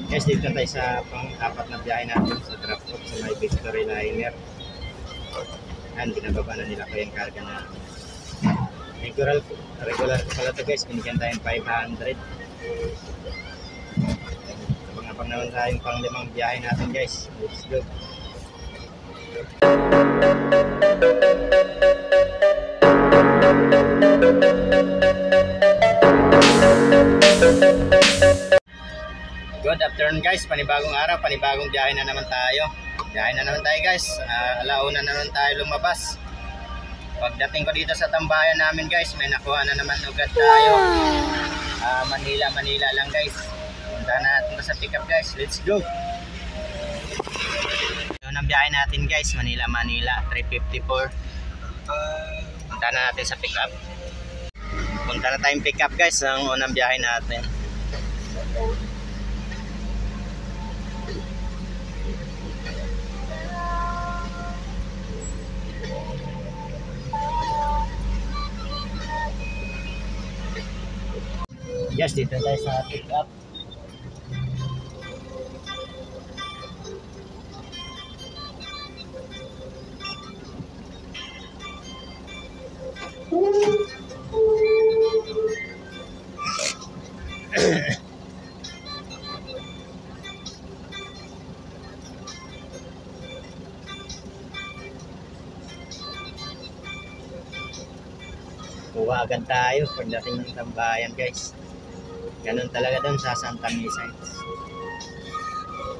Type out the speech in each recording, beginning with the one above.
Guys, dito tayo sa pang-apat na biyahe natin sa drop off sa may Victory Liner. Yan, binababa na nila ko yung karga na regular ko pala to guys, binigyan tayong 500. Abang-abang naman tayong pang limang biyahe natin guys. Let's go. Good afternoon guys, panibagong araw, panibagong biyahe na naman tayo. Biyahe na naman tayo guys, alauna na naman tayo lumabas. Pagdating ko dito sa tambayan namin guys, may nakuha na naman agad tayo. Manila lang guys. Punta natin sa pick up guys, let's go. Yun ang biyahe natin guys, Manila 354. Punta na natin sa pick up. Punta na tayong pick up guys, ang unang biyahe natin. Yes, dito tayo sa pick up. Kuha agad tayo pagdating ng tambayan guys. Ganun talaga doon sa Santa Misa.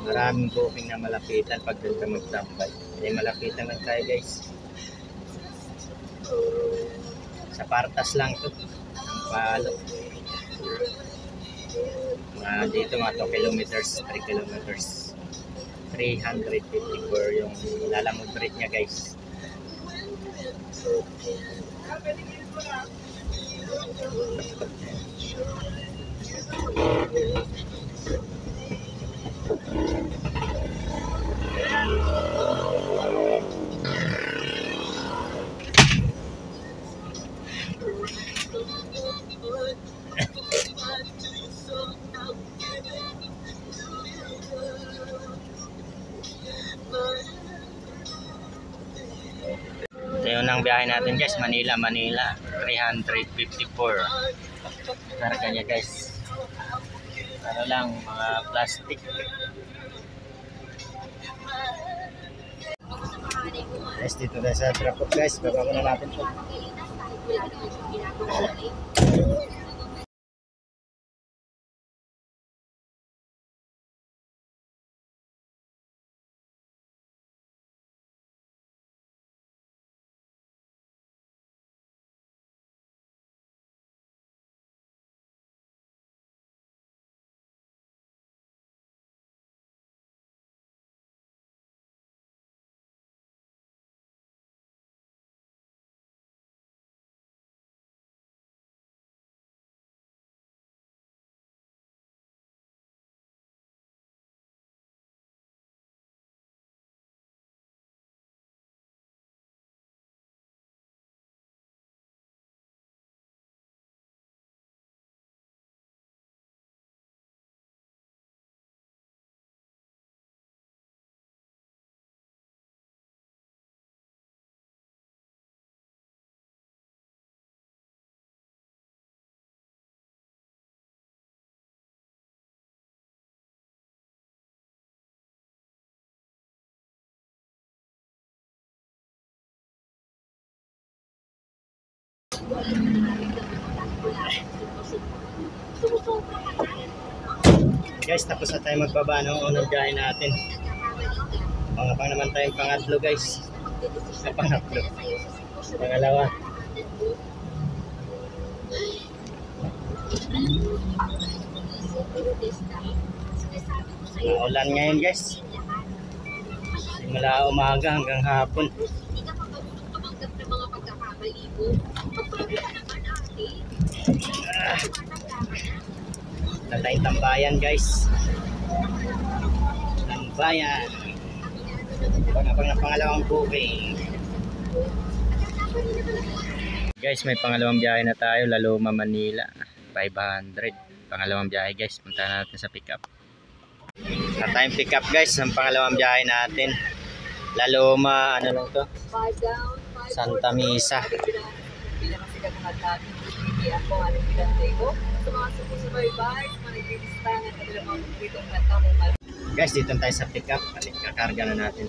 Maraming booking na malapitan pag doon ka magtambay. Malapitan lang tayo guys. Sa Partas lang to. Ang palo. Dito mga 2 kilometers, 3 kilometers. 354 yung Lalamog Bridge niya guys. Yun ang biyahe natin guys, Manila 354. Karga niya guys. Ano lang, mga plastic. Guys, dito na sa drop off guys, baba ko na natin po. Guys, tapos na tayo magbaba ng unang biyahe natin. Pangapang naman tayong pangatlo guys. Pangatlo. Pangalawa. Maulan ngayon guys. Simula umaga hanggang hapon. Tayong tambayan guys. Tambayan. Pangapang na pangalawang booking. Guys, may pangalawang biyahe na tayo, Laloma, Manila 500. Pangalawang biyahe guys, punta natin sa pick up. Na time pick up guys, ang pangalawang biyahe natin. Laloma, ano lang to? Santa Misa. Guys, dito tayo sa pick up. Kakarga na natin.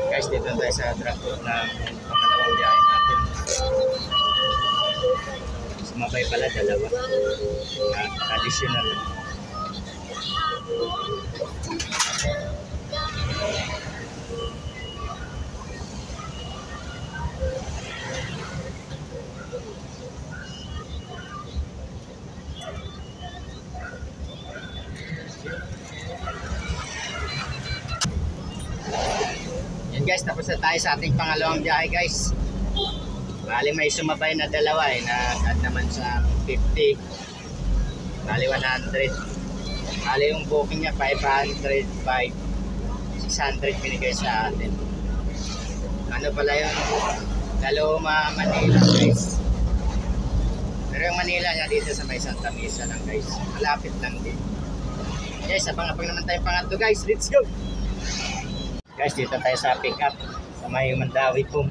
Guys, dito tayo sa drop ng pangalawang biyahe natin. Sumabay pala dalawa. Additional. Yan guys, tapos na tayo sa ating pangalawang biyahe guys. Bali may sumabay na dalawa na-add naman sa 50. Bali 100. Bali yung booking niya 500, 600 binigay sa atin. Ano pala yun? Laloma, Manila guys. Pero yung Manila niya dito sa may Santa Misa lang guys. Malapit lang din. Guys, abang-abang naman tayo pangatlo guys. Let's go! Guys, dito tayo sa pick up sa may Mandawi po.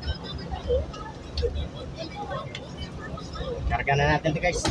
Karga na natin ito guys.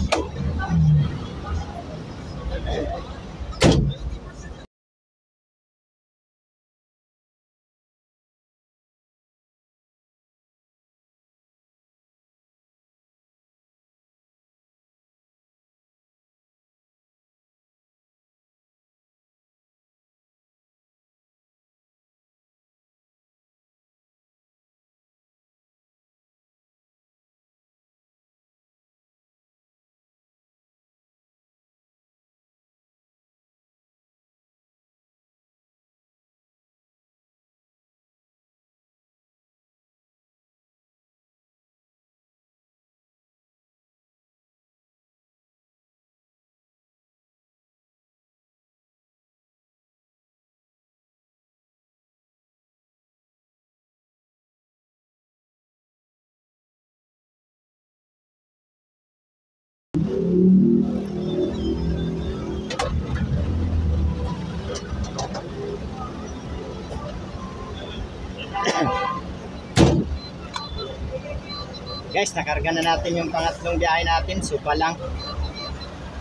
Guys, nakarga na natin yung pangatlong biyahe natin. Supa lang.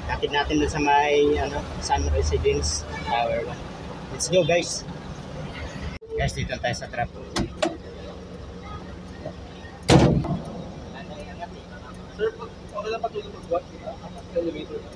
Katid natin doon sa may Sun Residence Tower 1. Let's go guys. Guys, dito tayo sa trap. Sir, okay lang patuloy mag-buhat kita? Elevator na.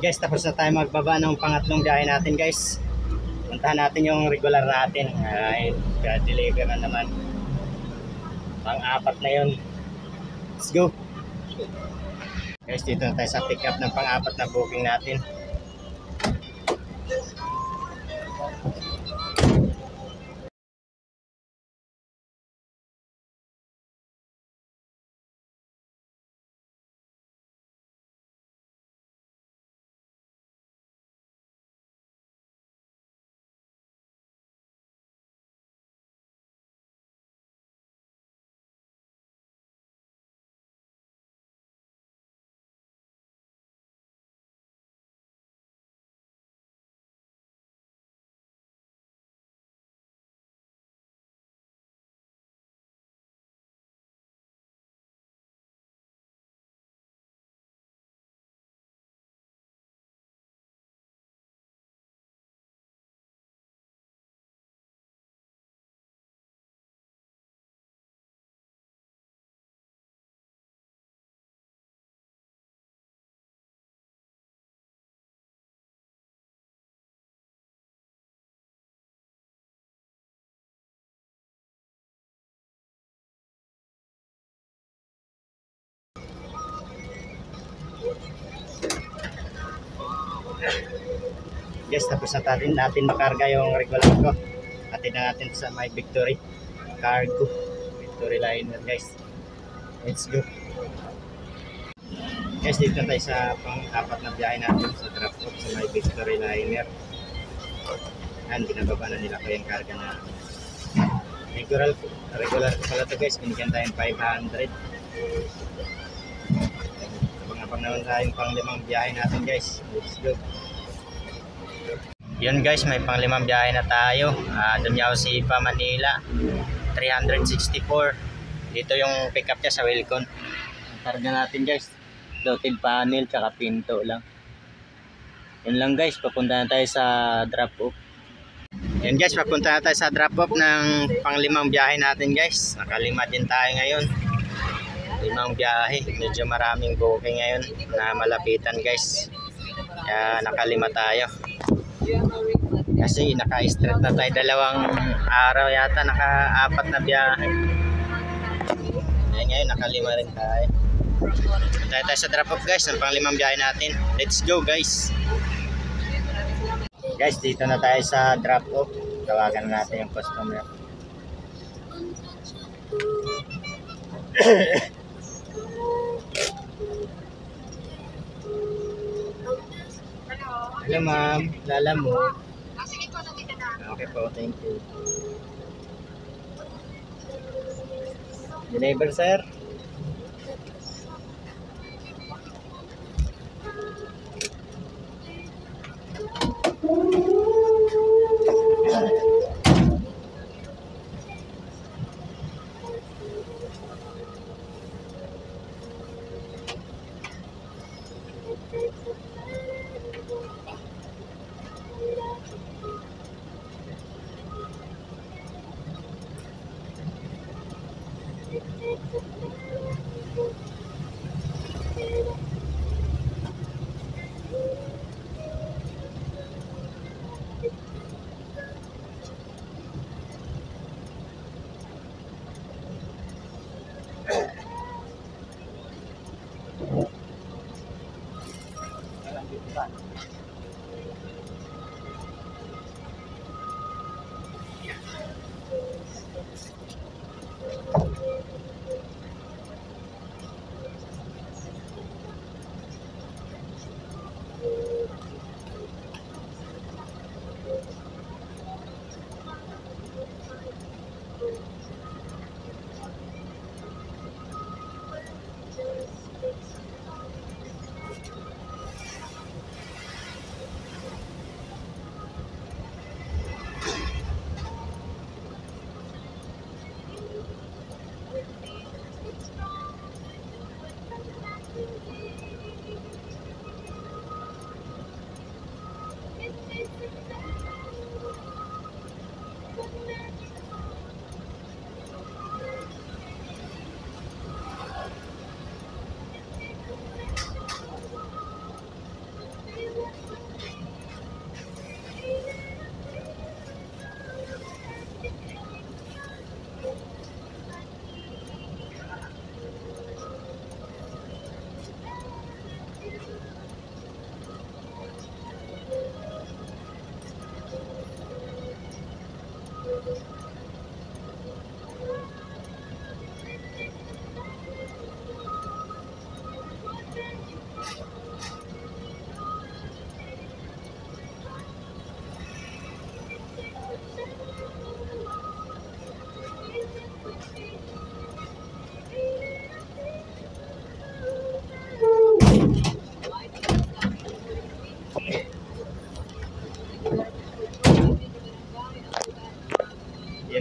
guys, tapos na tayo magbaba ng pangatlong biyahe natin guys. Puntahan natin yung regular natin. Ay, deliver na naman. Pang-apat na yun. Let's go. Guys, dito na tayo sa pick up ng pang-apat na booking natin. Guys, tapos na natin makarga yung regular ko. Atin na natin sa my Victory Cargo Victory Liner guys. Let's go. Guys, dito tayo sa pang-apat na biyahe natin sa drop off sa my Victory Liner. And binababa na nila ko yung karga na regular ko pala to guys. Binigyan tayong 500. Abang-abang naman tayong pang-limang biyahe natin guys. Let's go. Yun guys, may pang-limang biyahe na tayo. Dumyaw si Pa Manila 364. Dito yung pick up niya sa Wilcon. Karga natin guys, loaded panel tsaka pinto lang. Yun lang guys, papunta na tayo sa drop off. Yun guys, papunta na tayo sa drop off ng pang-limang biyahe natin guys. Nakalima din tayo ngayon. Limang biyahe, medyo maraming booking ngayon na malapitan guys. Kaya nakalima tayo. Kasi naka-straight na tayo dalawang araw yata, naka-apat na biyahe. Ngayon nakalima rin tayo. Tayo sa drop off guys ng pang-limang biyahe natin. Let's go guys. Guys, dito na tayo sa drop off. Tawagan natin yung customer. Hello ma'am, lala mo. Sige po, nandito na. Okay po, thank you. Deliver sir.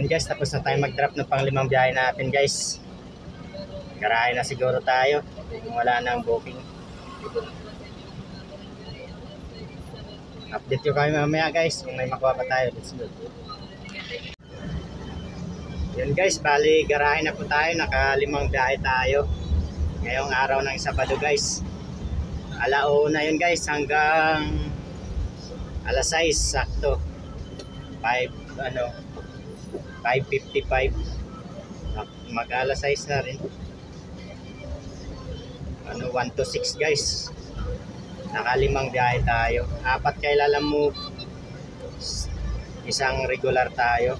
Yun guys, tapos na tayo mag-drop ng pang-limang biyahe natin guys. Garahe na siguro tayo kung wala nang booking. Update ko kayo mamaya guys kung may makuha pa tayo. Let's go. Yun guys, bali garahe na po tayo, naka-limang biyahe tayo ngayong araw ng Sabado guys. Alauna yun guys hanggang alas 6 sakto. 5:55. Mag alas 6 na rin. 1 to 6 guys. Naka-limang biyahe tayo. 4 kay Lalamove. Isang regular tayo.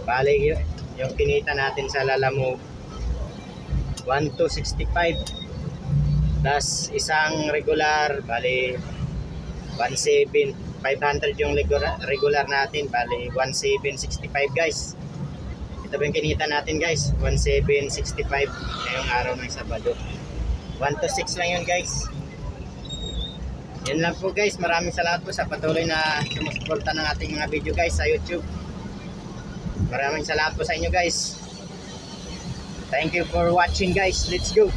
Bali yung kinita natin sa Lalamove 1 to 65. Plus isang regular, bali 1.7. 500 yung regular natin, bali 1.765 guys. Ito ba yung kinita natin guys, 1.765 ngayong araw ng Sabado. 1 to 6 lang yun guys. Yan lang po guys, maraming salamat po sa patuloy na sumusuporta ng ating mga video guys sa YouTube. Maraming salamat po sa inyo guys. Thank you for watching guys. Let's go.